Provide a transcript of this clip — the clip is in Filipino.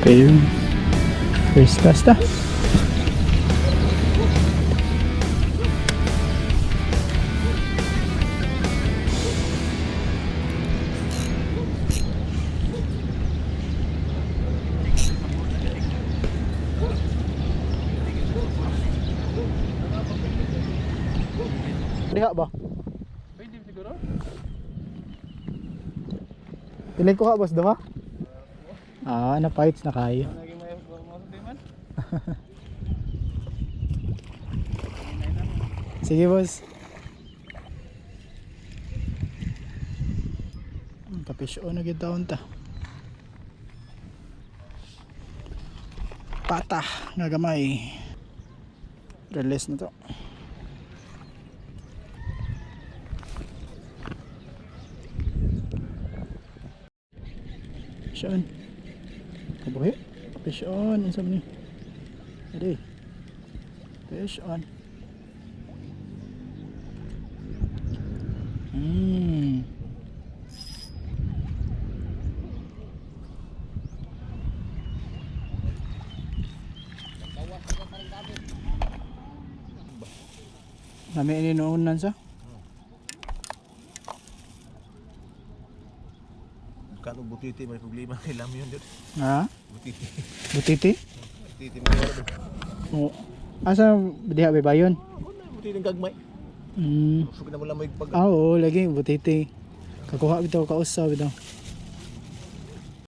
Pero first class ta. Liha ba? Pwede siguro? Piling ko ka boss do ha? Na fights na kayo. Lagi may man. Sige boss. Kapish o naging taon ta. Pata nga gamay. Release na to. Fish on. Kabuhi. Fish on. Ang sabi niyo. Ready. Fish on. Nami ini noonan sa? Kano butiti may problema kay lam yun dito. Ha? Butiti. Butiti? Butiti mo yun. Oo. Asa diha ba yun? Butiti ng gagmay. Mm. Sugi na mo lang may pag... Oo, lagi butiti. Kakuha bitaw kausa bitaw.